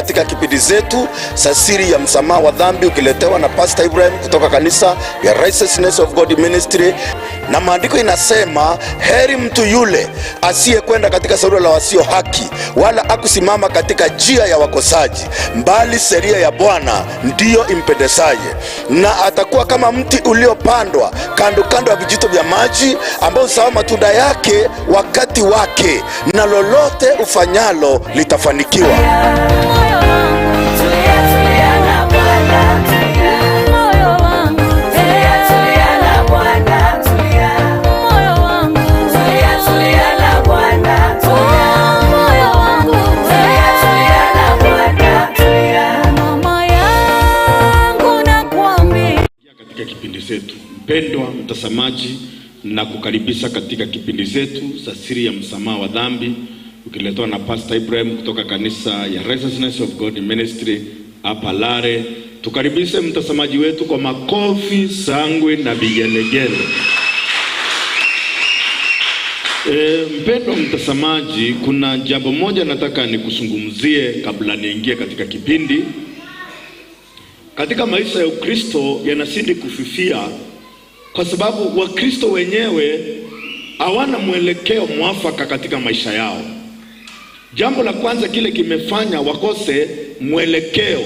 katika kipindi zetu za siri ya msamaha wa dhambi, ukiletewa na Pastor Ibrahim kutoka kanisa ya Righteousness of God Ministry. Na maandiko inasema, heri mtu yule asiyekwenda katika shauri la wasio haki, wala akusimama katika njia ya wakosaji, bali sheria ya Bwana ndiyo impendezaye. Na atakuwa kama mti uliopandwa kando kando ya vijito vya maji, ambao huzaa matunda yake wakati wake, na lolote ufanyalo litafanikiwa. Kipindi zetu. Mpendwa mtazamaji, na kukaribisha katika kipindi zetu za siri ya msamaha wa dhambi, ukiletwa na Pastor Ibrahim kutoka kanisa ya Righteousness of God Ministry hapa Lare. Tukaribishe mtazamaji wetu kwa makofi, sangwe na vigelegele. Mpendwa mtazamaji, kuna jambo moja nataka nikuzungumzie kabla niingie katika kipindi. Katika maisha ya Ukristo yanazidi kufifia kwa sababu Wakristo wenyewe hawana mwelekeo mwafaka katika maisha yao. Jambo la kwanza kile kimefanya wakose mwelekeo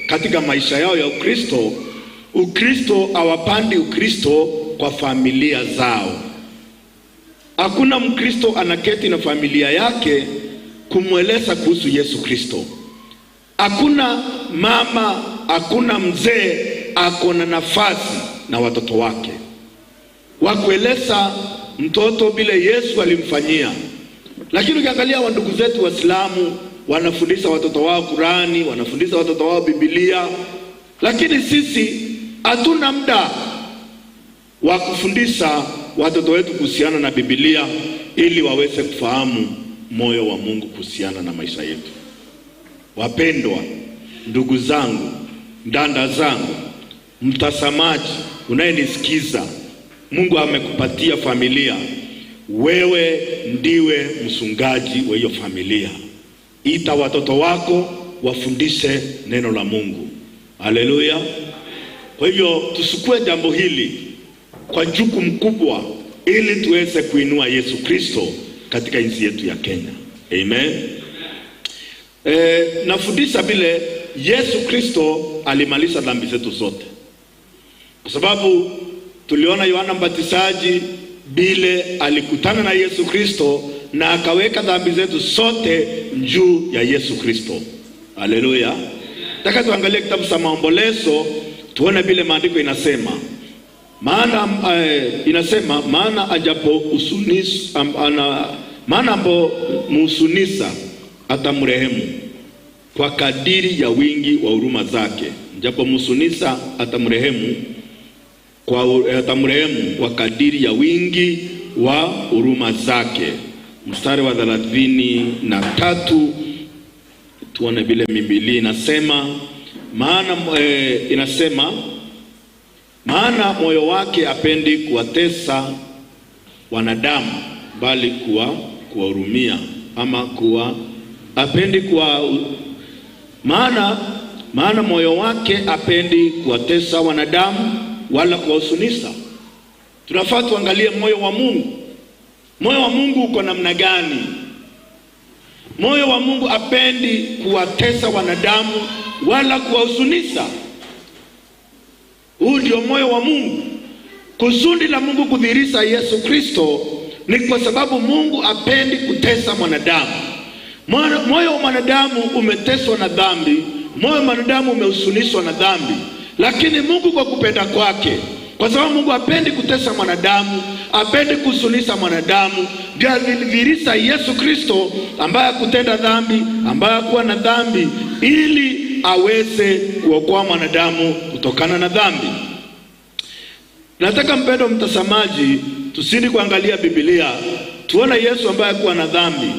katika maisha yao ya Ukristo, Ukristo hawapandi Ukristo kwa familia zao. Hakuna Mkristo anaketi na familia yake kumweleza kuhusu Yesu Kristo. Hakuna mama, hakuna mzee akona nafasi na watoto wake wakueleza mtoto vile Yesu alimfanyia. Lakini ukiangalia ndugu zetu Waislamu, wanafundisha watoto wao Qurani, wanafundisha watoto wao Biblia, lakini sisi hatuna muda wa kufundisha watoto wetu kuhusiana na Biblia ili waweze kufahamu moyo wa Mungu kuhusiana na maisha yetu. Wapendwa ndugu zangu, dada zangu, mtazamaji unayenisikiza, Mungu amekupatia familia. Wewe ndiwe mchungaji wa hiyo familia. Ita watoto wako wafundishe neno la Mungu. Haleluya. Kwa hivyo tusukue jambo hili kwa jukumu kubwa ili tuweze kuinua Yesu Kristo katika nchi yetu ya Kenya. Amen. Nafundisha vile Yesu Kristo alimaliza dhambi zetu zote. Kwa sababu tuliona Yohana Mbatizaji bile alikutana na Yesu Kristo na akaweka dhambi zetu zote juu ya Yesu Kristo. Haleluya. Nataka tuangalie kitabu cha Maombolezo tuone vile maandiko inasema. Maana ambapo musunisa atamrehemu kwa kadiri ya wingi wa huruma zake. Japo musunisa atamrehemu kwa kadiri ya wingi wa huruma zake. Mstari wa 33 tuone vile Biblia inasema. Maana moyo wake hapendi kuwatesa wanadamu, bali kuwahurumia, ama hapendi maana moyo wake hapendi kuwatesa wanadamu wala kuwahuzunisha. Tunafaa tuangalie moyo wa Mungu. Moyo wa Mungu uko namna gani? Moyo wa Mungu hapendi kuwatesa wanadamu wala kuwahuzunisha. Huu ndio moyo wa Mungu. Kusudi la Mungu kudhihirisha Yesu Kristo ni kwa sababu Mungu hapendi kutesa mwanadamu. Moyo wa mwanadamu umeteswa na dhambi, moyo wa mwanadamu umehuzunishwa na dhambi. Lakini Mungu kwa kupenda kwake, kwa sababu Mungu hapendi kutesa mwanadamu, hapendi kuhuzunisha mwanadamu, ndio alidhihirisha Yesu Kristo ambaye hakutenda dhambi, ambaye hakuwa na dhambi, ili aweze kuokoa mwanadamu kutokana na dhambi. Nataka mpendwa mtazamaji, tusidi kuangalia Biblia tuone Yesu ambaye hakuwa na dhambi.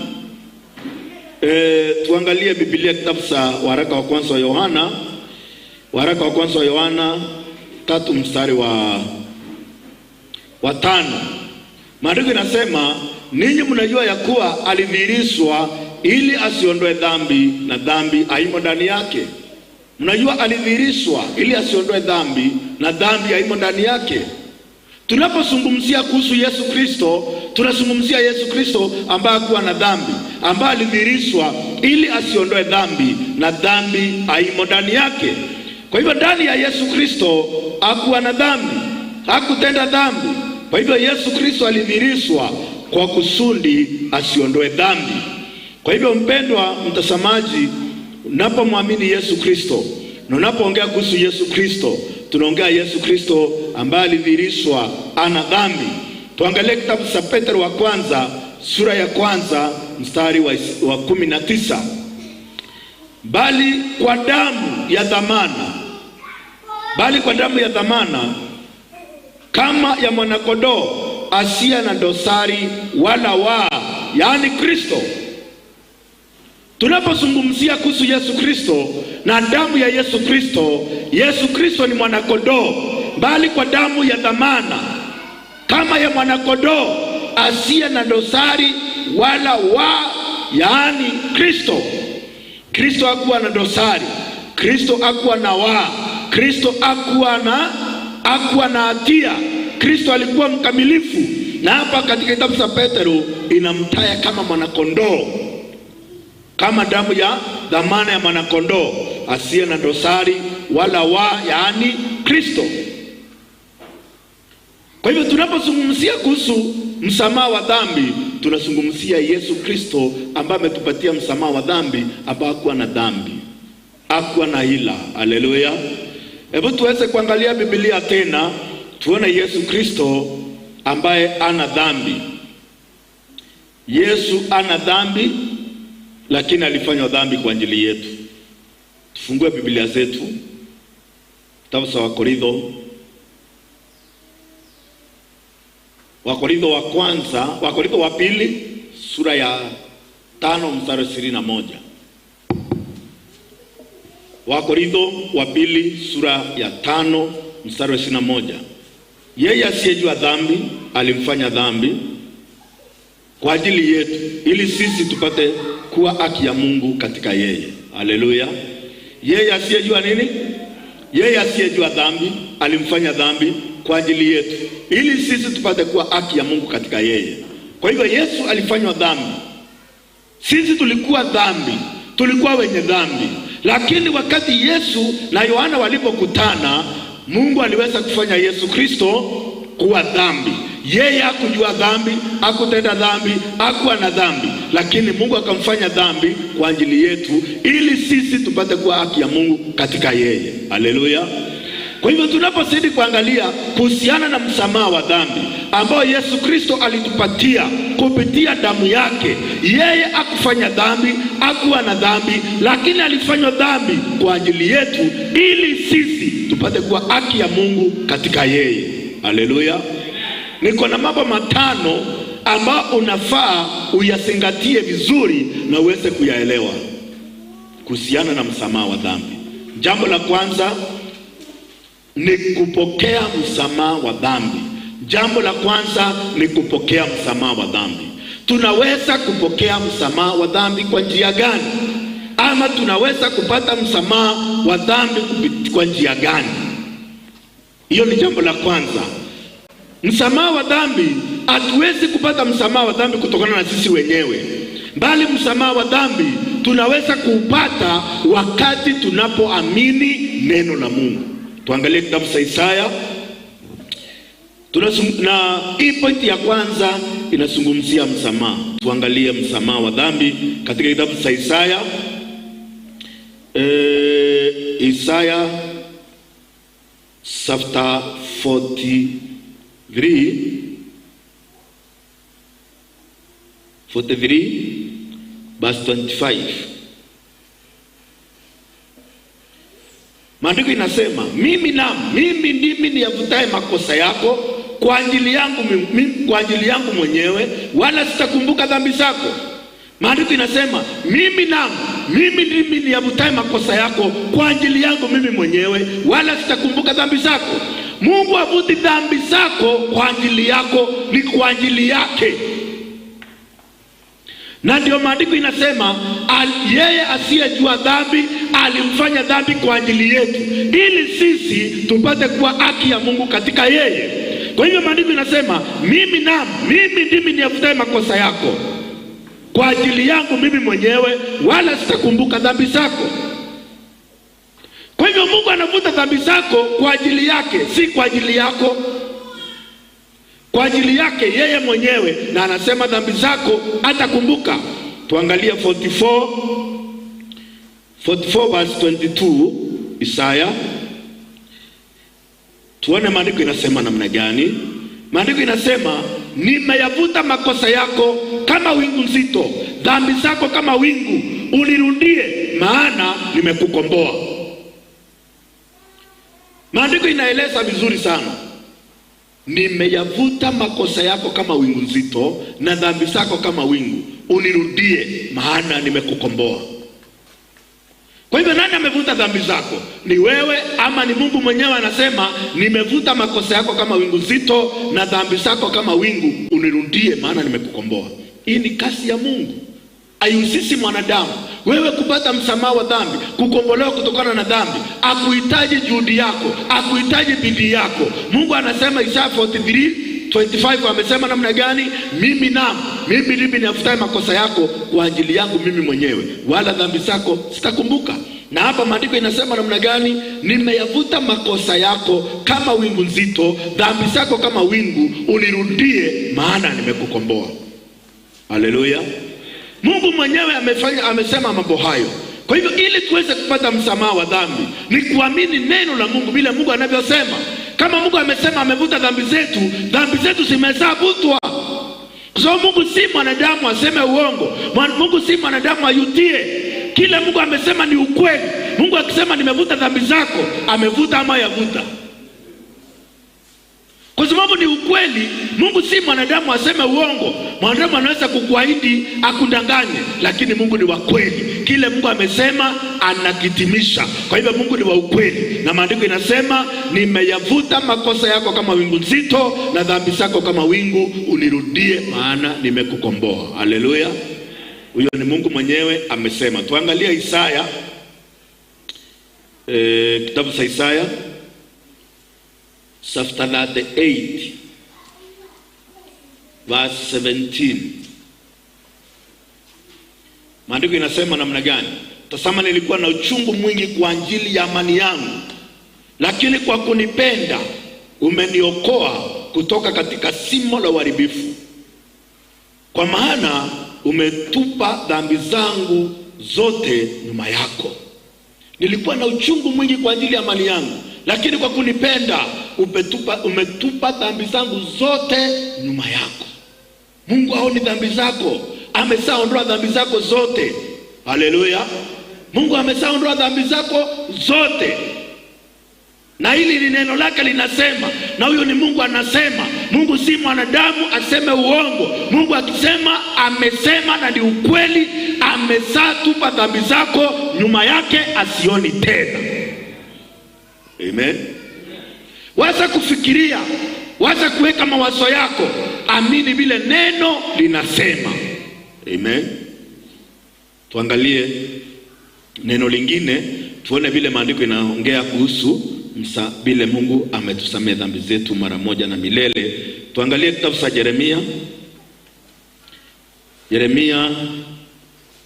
Tuangalie Biblia kitabu cha waraka wa kwanza wa Yohana. Waraka wa kwanza wa Yohana 3 mstari wa 5. Maandiko inasema, ninyi mnajua ya kuwa alidhihirishwa ili asiondoe dhambi, na dhambi haimo ndani yake. Mnajua alidhihirishwa ili asiondoe dhambi, na dhambi haimo ndani yake. Tunapozungumzia kuhusu Yesu Kristo, tunazungumzia Yesu Kristo ambaye hakuwa na dhambi, ambaye alidhihirishwa ili asiondoe dhambi, na dhambi haimo ndani yake. Kwa hivyo ndani ya Yesu Kristo hakuwa na dhambi, hakutenda dhambi. Kwa hivyo Yesu Kristo alidhihirishwa kwa kusudi asiondoe dhambi. Kwa hivyo mpendwa mtazamaji, unapomwamini Yesu Kristo na unapoongea kuhusu Yesu Kristo, tunaongea Yesu Kristo ambaye alidhihirishwa ana dhambi. Tuangalie kitabu cha Petro wa kwanza sura ya kwanza mstari wa 19. Bali kwa damu ya dhamana kama ya mwanakondoo asiye na dosari wala waa, yaani Kristo. Tunapozungumzia kuhusu Yesu Kristo na damu ya Yesu Kristo, Yesu Kristo ni mwanakondoo, bali kwa damu ya dhamana kama ya mwanakondoo asiye na dosari wala waa, yaani Kristo. Kristo hakuwa na dosari, Kristo hakuwa na waa, Kristo hakuwa na hatia. Kristo alikuwa mkamilifu, na hapa katika kitabu cha Petro inamtaya kama mwanakondoo, kama damu ya dhamana ya mwanakondoo asiye na dosari wala waa, yaani Kristo. Kwa hivyo tunapozungumzia kuhusu msamaha wa dhambi, tunazungumzia Yesu Kristo ambaye ametupatia msamaha wa dhambi, ambaye hakuwa na dhambi, hakuwa na hila. Haleluya. Hebu tuweze kuangalia Biblia tena, tuone Yesu Kristo ambaye ana dhambi. Yesu ana dhambi, lakini alifanywa dhambi kwa ajili yetu. Tufungue Biblia zetu, kitabu cha Wakorintho wa pili sura ya 5 mstari 21. Wakorintho wa pili sura ya 5 mstari 21. Yeye asiyejua dhambi alimfanya dhambi kwa ajili yetu, ili sisi tupate kuwa haki ya Mungu katika yeye. Haleluya. Yeye asiyejua nini? Yeye asiyejua dhambi alimfanya dhambi kwa ajili yetu, ili sisi tupate kuwa haki ya Mungu katika yeye. Kwa hivyo Yesu alifanywa dhambi. Sisi tulikuwa dhambi, tulikuwa wenye dhambi, lakini wakati Yesu na Yohana walipokutana, Mungu aliweza kufanya Yesu Kristo kuwa dhambi. Yeye hakujua dhambi, hakutenda dhambi, hakuwa na dhambi, lakini Mungu akamfanya dhambi kwa ajili yetu, ili sisi tupate kuwa haki ya Mungu katika yeye. Haleluya. Kwa hivyo tunapozidi kuangalia kuhusiana na msamaha wa dhambi ambao Yesu Kristo alitupatia kupitia damu yake, yeye hakufanya dhambi, hakuwa na dhambi, lakini alifanywa dhambi kwa ajili yetu, ili sisi tupate kuwa haki ya Mungu katika yeye. Haleluya. Niko na mambo 5 ambao unafaa uyazingatie vizuri na uweze kuyaelewa kuhusiana na msamaha wa dhambi. Jambo la kwanza ni kupokea msamaha wa dhambi. Jambo la kwanza ni kupokea msamaha wa dhambi. Tunaweza kupokea msamaha wa dhambi kwa njia gani? Ama tunaweza kupata msamaha wa dhambi kwa njia gani? Hiyo ni jambo la kwanza. Msamaha wa dhambi, hatuwezi kupata msamaha wa dhambi kutokana na sisi wenyewe, bali msamaha wa dhambi tunaweza kuupata wakati tunapoamini neno la Mungu. Tuangalie kitabu cha Isaya. Na hii pointi ya kwanza inazungumzia msamaha. Tuangalie msamaha wa dhambi katika kitabu cha Isaya. Isaya chapter 43 verse 25. Maandiko inasema, mimi ndimi niyavutaye makosa yako kwa ajili yangu mwenyewe, wala sitakumbuka dhambi zako. Maandiko inasema mimi ndimi niyavutaye makosa yako kwa ajili yangu mimi mwenyewe, wala sitakumbuka dhambi zako. Mungu havuti dhambi zako kwa ajili yako, ni kwa ajili yake. Na ndio maandiko inasema yeye asiyejua dhambi alimfanya dhambi kwa ajili yetu, ili sisi tupate kuwa haki ya Mungu katika yeye. Kwa hivyo maandiko inasema mimi ndimi niyafutaye makosa yako kwa ajili yangu mimi mwenyewe, wala sitakumbuka dhambi zako. Kwa hivyo Mungu anafuta dhambi zako kwa ajili yake, si kwa ajili yako. Kwa ajili yake yeye mwenyewe, na anasema dhambi zako hatakumbuka. Tuangalie 44 verse 22 Isaya. Tuone maandiko inasema namna gani. Maandiko inasema nimeyavuta makosa yako kama wingu nzito, dhambi zako kama wingu, unirudie maana nimekukomboa. Maandiko inaeleza vizuri sana. Nimeyavuta makosa yako kama wingu nzito na dhambi zako kama wingu, unirudie maana nimekukomboa. Kwa hivyo nani amevuta dhambi zako? Ni wewe ama ni Mungu mwenyewe? Anasema nimevuta makosa yako kama wingu nzito na dhambi zako kama wingu, unirudie maana nimekukomboa. Hii ni kazi ya Mungu, haihusisi mwanadamu. Wewe kupata msamaha wa dhambi, kukombolewa kutokana na dhambi, hakuhitaji juhudi yako, hakuhitaji bidii yako. Mungu anasema Isaya 43:25 amesema namna gani? Mimi ndimi niyafutaye makosa yako kwa ajili yangu mimi mwenyewe, wala dhambi zako sitakumbuka. Na hapa maandiko inasema namna gani? Nimeyavuta makosa yako kama wingu nzito, dhambi zako kama wingu, unirudie maana nimekukomboa. Haleluya. Mungu mwenyewe amesema mambo hayo. Kwa hivyo ili tuweze kupata msamaha wa dhambi ni kuamini neno la Mungu vile Mungu anavyosema. Kama Mungu amesema amevuta dhambi zetu zimeshavutwa. Kwa sababu Mungu si mwanadamu aseme uongo. Mungu si mwanadamu ayutie. Kile Mungu amesema ni ukweli. Mungu akisema nimevuta dhambi zako, amevuta ama yavuta. Kwa sababu ni ukweli. Mungu si mwanadamu aseme uongo. Mwanadamu anaweza kukuahidi akudanganye, lakini Mungu ni wa kweli. Kile Mungu amesema anakitimisha. Kwa hivyo Mungu ni wa ukweli. Na maandiko inasema nimeyavuta makosa yako kama wingu nzito na dhambi zako kama wingu, unirudie maana nimekukomboa. Haleluya. Huyo ni Mungu mwenyewe amesema. Tuangalie Isaya, kitabu cha Isaya chapter 38 verse 17. Maandiko inasema namna gani? Tazama, nilikuwa na uchungu mwingi kwa ajili ya amani yangu, lakini kwa kunipenda umeniokoa kutoka katika shimo la uharibifu. Kwa maana umetupa dhambi zangu zote nyuma yako. Nilikuwa na uchungu mwingi kwa ajili ya amani yangu, lakini kwa kunipenda umetupa dhambi zangu zote nyuma yako. Mungu haoni dhambi zako, ameshaondoa dhambi zako zote. Haleluya. Mungu ameshaondoa dhambi zako zote. Na hili ni neno lake linasema, na huyo ni Mungu anasema. Mungu si mwanadamu aseme uongo. Mungu akisema amesema na ni ukweli. Ameshatupa dhambi zako nyuma yake, asioni tena. Amen. Waza kufikiria, waza kuweka mawazo yako, amini vile neno linasema. Amen. Tuangalie neno lingine, tuone vile maandiko inaongea kuhusu vile Mungu ametusamehe dhambi zetu mara moja na milele. Tuangalie kitabu cha Yeremia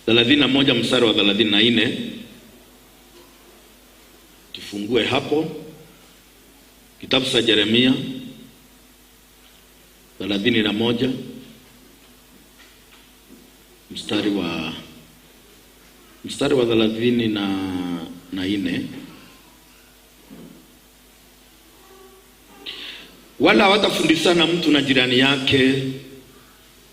31 mstari wa 34. Tufungue hapo. Kitabu cha Yeremia 31 mstari wa 34. Wala hawatafundishana mtu na jirani yake,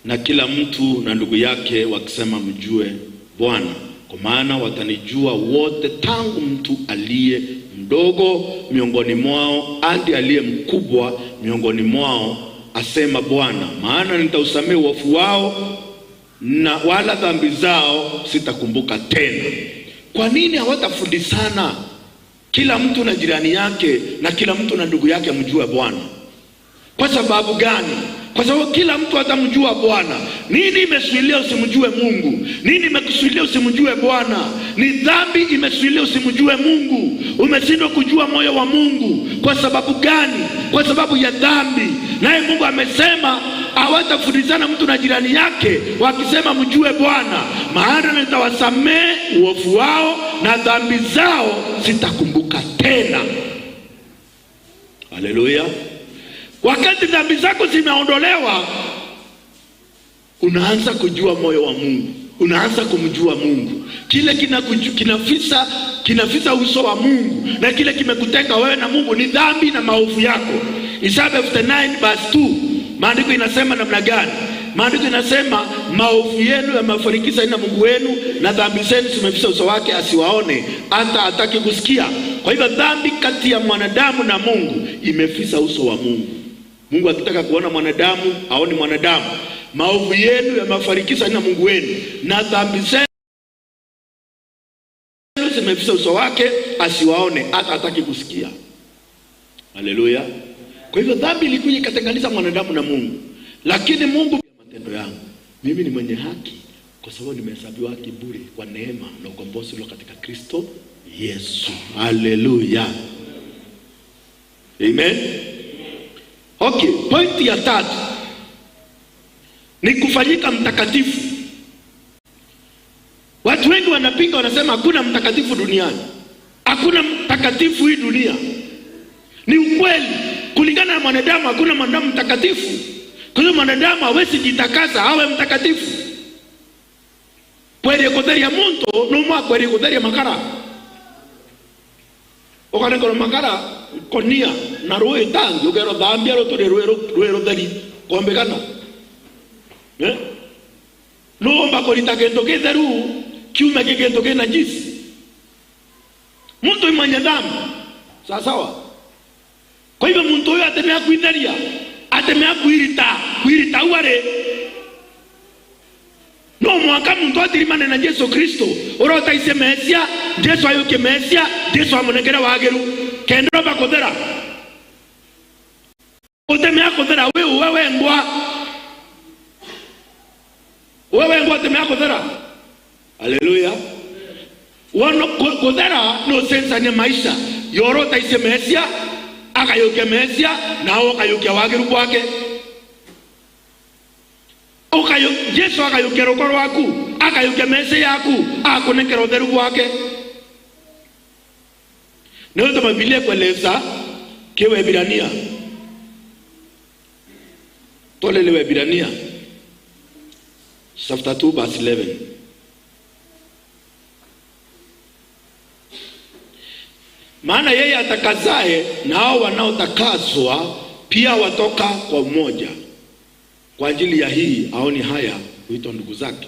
na kila mtu na ndugu yake, wakisema mjue Bwana, kwa maana watanijua wote, tangu mtu aliye mdogo miongoni mwao hadi aliye mkubwa miongoni mwao, asema Bwana. Maana nitausamehe uovu wao, na wala dhambi zao sitakumbuka tena. Kwa nini hawatafundishana kila mtu na jirani yake, na kila mtu na ndugu yake mjue Bwana? Kwa sababu gani? Kwa sababu kila mtu atamjua Bwana. Nini imesuilia usimjue Mungu? Nini imekusuilia usimjue Bwana? Ni dhambi imesuilia usimjue Mungu. Umeshindwa kujua moyo wa Mungu. Kwa sababu gani? Kwa sababu ya dhambi. Naye Mungu amesema hawatafundishana mtu na jirani yake wakisema mjue Bwana, maana nitawasamehe uovu wao na dhambi zao sitakumbuka tena. Haleluya. Wakati dhambi zako zimeondolewa, unaanza kujua moyo wa Mungu, unaanza kumjua Mungu. Kile kinafisa uso wa Mungu, na kile kimekutenga wewe na Mungu ni dhambi na maovu yako. Isaya 59 verse 2, maandiko inasema namna gani? Maandiko inasema maovu yenu yamefarikisha na Mungu wenu, na dhambi zenu zimefisa uso wake asiwaone, hata hataki kusikia. Kwa hivyo dhambi kati ya mwanadamu na Mungu imefisa uso wa Mungu. Mungu akitaka kuona mwanadamu aone mwanadamu. Maovu yenu yamefarikisha na Mungu wenu, na dhambi zenu zimefisa uso wake asiwaone, hata hataki kusikia. Haleluya. Kwa hivyo dhambi ilikuja ikatenganisha mwanadamu na Mungu. Lakini Mungu, matendo yangu mimi ni mwenye haki kwa sababu nimehesabiwa haki bure kwa neema na ukombozi ulio katika Kristo Yesu. Haleluya. Amen. Okay, pointi ya 3 ni kufanyika mtakatifu. Watu wengi wanapinga, wanasema hakuna mtakatifu duniani. Hakuna mtakatifu hii dunia. Ni ukweli. Kulingana na mwanadamu hakuna mwanadamu mtakatifu. Kwa hiyo mwanadamu hawezi jitakasa awe mtakatifu. Kweli kutheria muntu numa kweli kutheria makara. Okane kono makara konia na roe tangi ugero dhambia ro tore roe dhali kombekana. No mbako litakendo ketheru kiume kigendo kena jisi. Muntu imanya dhambi. Sawa. Kwa hivyo muntu huyo atemea kuidharia, atemea kuirita uware. No mwaka muntu atirimane na Yesu Kristo. Orota ise mesia, Yesu ayuke mesia, Yesu amonekera wageru. Kendro bakodera. Otemea kodera wewe ngwa. Wewe ngwa temea kodera. Haleluya. Wano kodera no sensa ni maisha. Yorota ise mesia, akayuke mesia na akayuke wageru kwake. Yesu akayuke rokoro waku, akayuke mesia yaku, akonekera utheru wake. Ndio Biblia kueleza Waebrania. Tolele Waebrania chapter 2 verse 11. Maana yeye atakazae na hao wanaotakaswa pia watoka kwa mmoja. Kwa ajili ya hii aoni haya huitwa ndugu zake.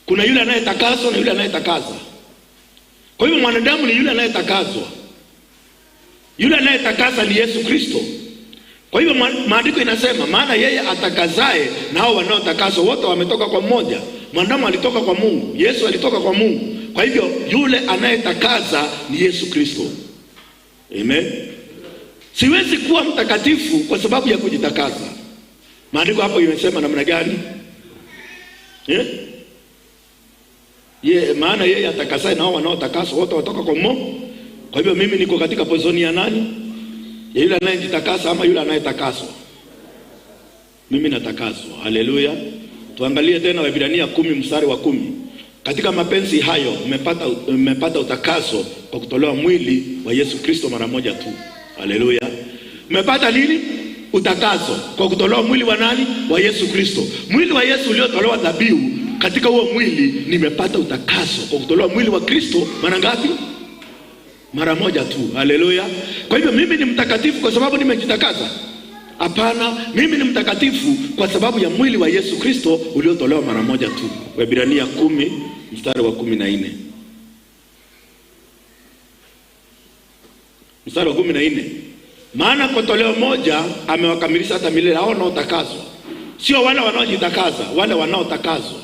Kuna yule anayetakaswa na yule anayetakaza. Kwa hivyo mwanadamu ni yule anayetakaswa. Yule anayetakaza ni Yesu Kristo. Kwa hivyo maandiko inasema maana yeye atakazae na hao wanaotakaswa wote wametoka kwa mmoja. Mwanadamu alitoka kwa Mungu, Yesu alitoka kwa Mungu. Kwa hivyo yule anayetakaza ni Yesu Kristo. Amen. Siwezi kuwa mtakatifu kwa sababu ya kujitakaza. Maandiko hapo imesema namna gani? Maana yeye atakasaye na hao wanaotakaswa wote watoka kwa Mungu. Kwa hivyo mimi niko katika pozoni ya nani? Ya yule anayejitakasa ama yule anayetakaswa? Mimi natakaswa. Haleluya. Tuangalie tena Waebrania 10 mstari wa 10. Katika mapenzi hayo mmepata utakaso kwa kutolewa mwili wa Yesu Kristo mara moja tu. Haleluya. Mmepata nini? Utakaso kwa kutolewa mwili wa nani? Wa Yesu Kristo. Mwili wa Yesu uliotolewa dhabihu, katika huo mwili nimepata utakaso kwa kutolewa mwili wa Kristo mara ngapi? Mara moja tu. Haleluya. Kwa hivyo mimi ni mtakatifu kwa sababu nimejitakasa? Hapana, mimi ni mtakatifu kwa sababu ya mwili wa Yesu Kristo uliotolewa mara moja tu. Waebrania 10 mstari wa 14. Mstari wa 14. Maana kwa toleo moja amewakamilisha hata milele hao wanaotakaswa. Sio wale wanaojitakaza, wale wanaotakaswa.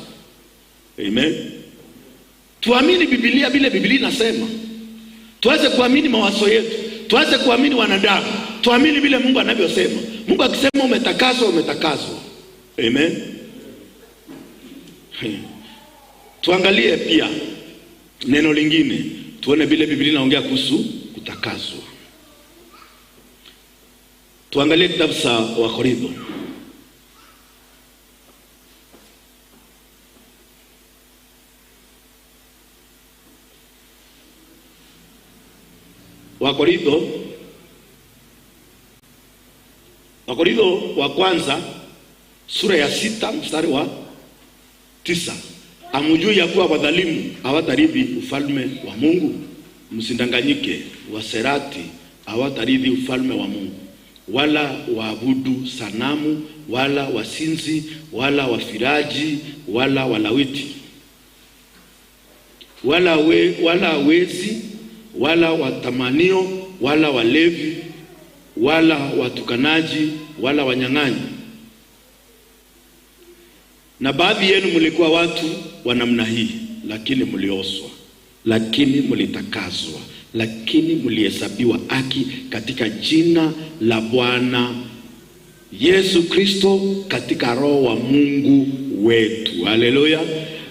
Amen. Tuamini Biblia vile Biblia inasema. Tuanze kuamini mawazo yetu. Tuanze kuamini wanadamu. tuamini vile Mungu anavyosema. Mungu akisema umetakaswa, umetakaswa. Amen. Tuangalie pia neno lingine, tuone vile Biblia inaongea kuhusu kutakaswa. Tuangalie kitabu cha Wakorintho. Wakorintho wa kwanza sura ya 6 mstari wa 9. Amujui ya kuwa wadhalimu hawatarithi ufalme wa Mungu? Msindanganyike, waserati hawatarithi ufalme wa Mungu, wala waabudu sanamu, wala wasinzi, wala wafiraji, wala walawiti, wala wezi, wala watamanio, wala walevi, wala watukanaji, wala wanyang'anyi. Na baadhi yenu mlikuwa watu wa namna hii, lakini mlioswa, lakini mlitakaswa, lakini mlihesabiwa haki katika jina la Bwana Yesu Kristo, katika Roho wa Mungu wetu. Haleluya.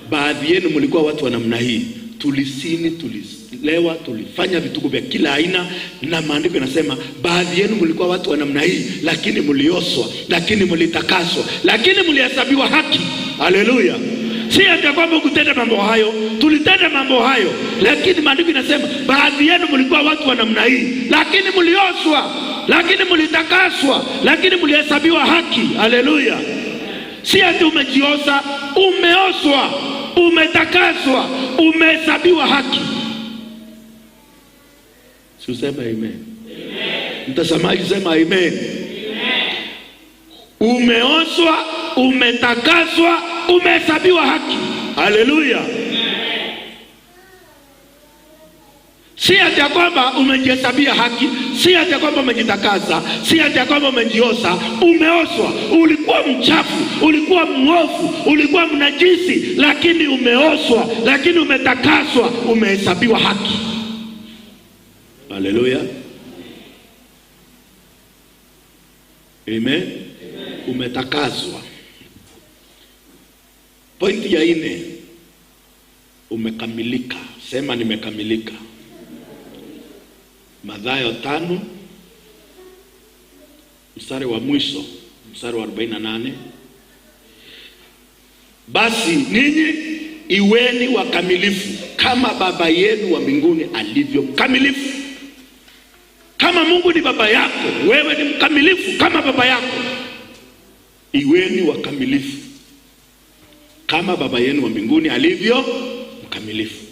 Baadhi yenu mlikuwa watu wa namna hii, tulisini, tulilewa, tulifanya vituko vya kila aina, na maandiko yanasema baadhi yenu mlikuwa watu wa namna hii, lakini mlioswa, lakini mlitakaswa, lakini mlihesabiwa haki. Haleluya. Si ati kwamba kutenda mambo hayo, tulitenda mambo hayo, lakini maandiko yanasema baadhi yenu mlikuwa watu wa namna hii, lakini mlioswa, lakini mlitakaswa, lakini mlihesabiwa haki. Haleluya. Si ati umejiosa, umeoswa, umetakaswa, umehesabiwa haki. Useme amen. Mtazamaji sema amen. Umeoswa, umetakaswa, umehesabiwa haki. Haleluya. Si ati kwamba umejihesabia haki, si ati kwamba umejitakasa, si ati kwamba umejiosa, umeoswa. Ulikuwa mchafu, ulikuwa mwovu, ulikuwa mnajisi, lakini umeoswa, lakini umetakaswa, umehesabiwa haki. Haleluya. Amen. Umetakaswa. Pointi ya 4, umekamilika. Sema nimekamilika. Mathayo 5 mstari wa mwisho, mstari wa 48. Basi ninyi iweni wakamilifu kama Baba yenu wa mbinguni alivyo mkamilifu. Kama Mungu ni baba yako, wewe ni mkamilifu kama baba yako. Iweni wakamilifu kama Baba yenu wa mbinguni alivyo mkamilifu.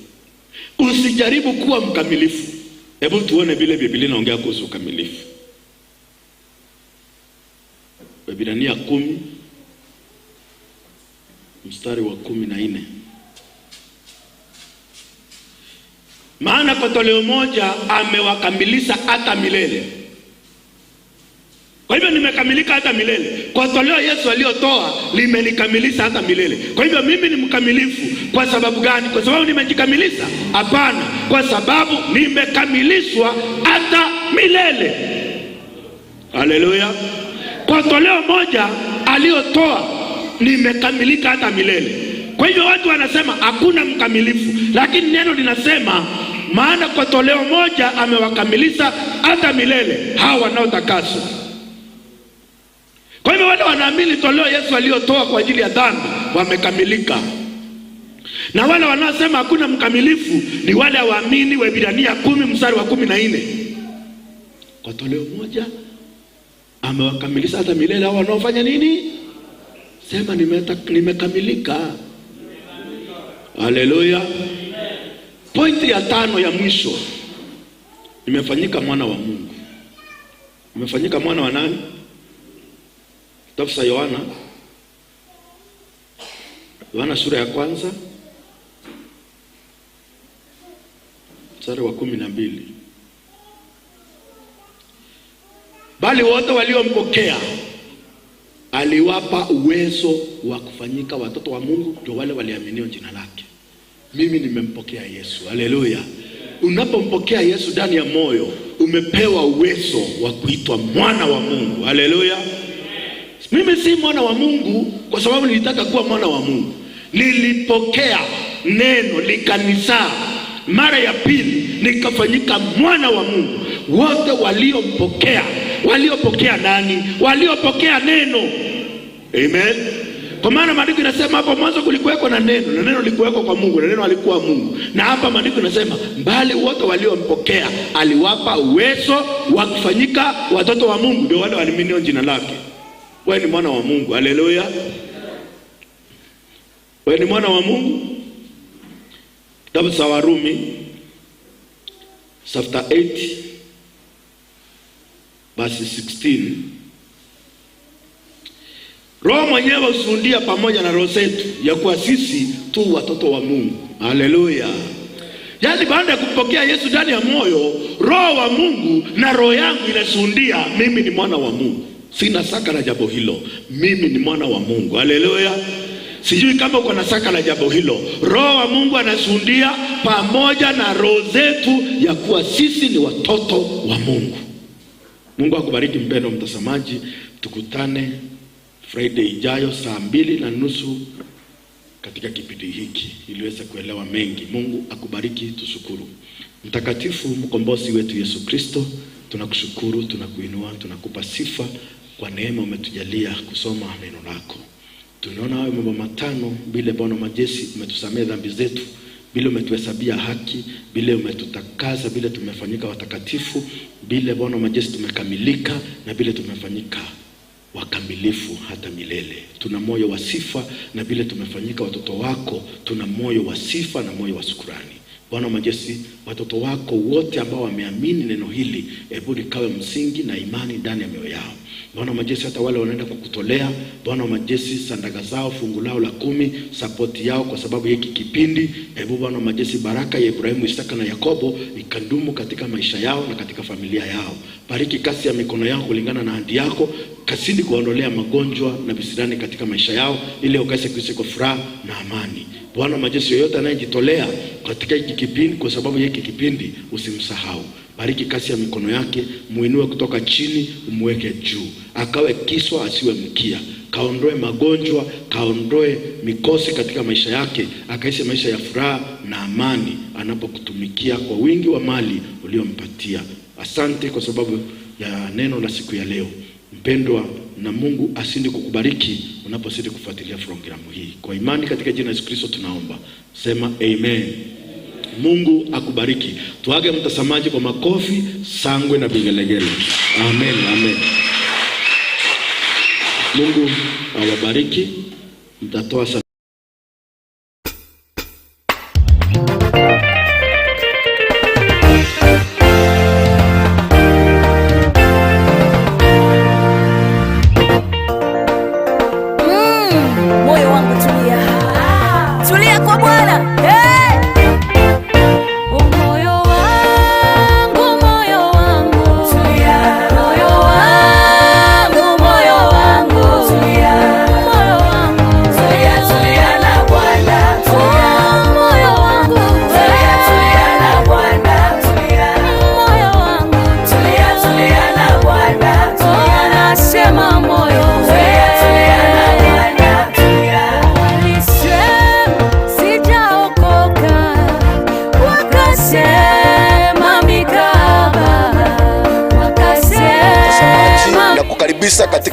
Usijaribu kuwa mkamilifu. Hebu tuone vile Biblia inaongea kuhusu ukamilifu. Waebrania 10 mstari wa 14. Maana kwa toleo moja amewakamilisha hata milele. Kwa hivyo nimekamilika hata milele. Kwa toleo Yesu aliyotoa limenikamilisha hata milele. Kwa hivyo mimi ni mkamilifu. Kwa sababu gani? Kwa sababu nimejikamilisha? Hapana, kwa sababu nimekamilishwa hata milele. Haleluya. Kwa toleo moja aliyotoa nimekamilika hata milele. Kwa hivyo watu wanasema hakuna mkamilifu, lakini neno linasema maana kwa toleo moja amewakamilisha hata milele hawa wanaotakaswa. Kwa hivyo wale wanaamini toleo Yesu aliyotoa kwa ajili ya dhambi wamekamilika. Na wale wanaosema hakuna mkamilifu ni wale waamini wa Waebrania 10 mstari wa 14. Kwa toleo moja amewakamilisha hata milele hao wanaofanya nini? Sema nimekamilika. Haleluya. Pointi ya 5 ya mwisho, nimefanyika mwana wa Mungu. Nimefanyika mwana wa nani? Kitabu cha Yohana sura ya 1 mstari wa 12. Bali wote waliompokea aliwapa uwezo wa kufanyika watoto wa Mungu, ndio wale waliamini jina lake. Mimi nimempokea Yesu. Haleluya. unapompokea Yesu ndani ya moyo, umepewa uwezo wa kuitwa mwana wa Mungu. Haleluya. Mimi si mwana wa Mungu kwa sababu nilitaka kuwa mwana wa Mungu. Nilipokea neno likanisa mara ya pili, nikafanyika mwana wa Mungu. Wote waliopokea nani? Waliopokea neno. Amen. Kwa maana maandiko inasema hapo mwanzo kulikuweko na neno, na neno likuweko kwa Mungu, na neno alikuwa Mungu. Na hapa maandiko inasema mbali wote waliompokea aliwapa uwezo wa kufanyika watoto wa Mungu, ndio wale waliaminio jina lake. Wewe ni mwana wa Mungu. Haleluya. Wewe ni mwana wa Mungu. Kitabu cha Warumi chapter 8 verse 16. Roho mwenyewe ushuhudia pamoja na roho zetu ya kuwa sisi tu watoto wa Mungu. Haleluya. Yaani baada ya kupokea Yesu ndani ya moyo, roho wa Mungu na roho yangu inashuhudia mimi ni mwana wa Mungu. Sina shaka na jambo hilo. Mimi ni mwana wa Mungu. Haleluya. Sijui kama uko na shaka la jambo hilo. Roho wa Mungu anashuhudia pamoja na roho zetu ya kuwa sisi ni watoto wa Mungu. Mungu akubariki mpendwa mtazamaji. Tukutane Friday ijayo saa 2:30 katika kipindi hiki ili uweze kuelewa mengi. Mungu akubariki. Tushukuru. Mtakatifu mkombozi wetu Yesu Kristo, tunakushukuru, tunakuinua, tunakupa sifa kwa neema umetujalia kusoma neno lako. Tunaona hayo mambo matano: bila Bwana majeshi umetusamehe dhambi zetu, bila umetuhesabia haki, bila umetutakaza, bila tumefanyika watakatifu, bila Bwana majeshi tumekamilika, na bila tumefanyika wakamilifu hata milele. Tuna moyo wa sifa, na bila tumefanyika watoto wako tuna moyo wa sifa na moyo wa shukrani. Bwana majeshi, watoto wako wote ambao wameamini neno hili, hebu likawe msingi na imani ndani ya mioyo yao. Bwana majeshi, hata wale wanaenda kukutolea Bwana majeshi sadaka zao, fungu lao la 10, support yao kwa sababu hiki kipindi, hebu Bwana majeshi baraka ya Ibrahimu, Isaka na Yakobo ikandumu katika maisha yao na katika familia yao. Bariki kasi ya mikono yao kulingana na ahadi yako, kasidi kuondolea magonjwa na visirani katika maisha yao, ili wakaweze kuishi kwa furaha na amani. Bwana majeshi, yoyote anayejitolea katika hiki kipindi kwa sababu hiki kipindi, usimsahau. Bariki kasi ya mikono yake, muinue kutoka chini, umweke juu. Akawe kiswa asiwe mkia. Kaondoe magonjwa, kaondoe mikosi katika maisha yake, akaishi maisha ya furaha na amani anapokutumikia kwa wingi wa mali uliompatia. Asante kwa sababu ya neno la siku ya leo. Mpendwa, na Mungu asindi kukubariki unaposidi kufuatilia programu hii. Kwa imani katika jina la Yesu Kristo tunaomba. Sema amen. Mungu akubariki. Tuage mtazamaji kwa makofi, sangwe na vigelegele. Amen, amen. Mungu awabariki. Mtatoa moyo wangu tulia. Tulia kwa Bwana.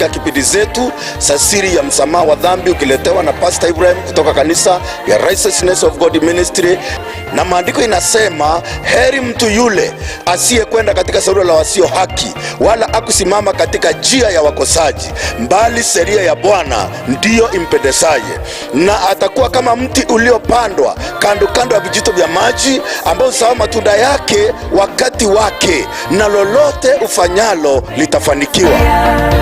katika kipindi zetu za siri ya msamaha wa dhambi, ukiletewa na Pastor Ibrahim kutoka kanisa ya Righteousness of God Ministry. Na maandiko inasema heri mtu yule asiyekwenda katika shauri la wasio haki, wala akusimama katika njia ya wakosaji, mbali sheria ya Bwana ndiyo impendezaye. Na atakuwa kama mti uliopandwa kando kando ya vijito vya maji, ambao huzaa matunda yake wakati wake, na lolote ufanyalo litafanikiwa.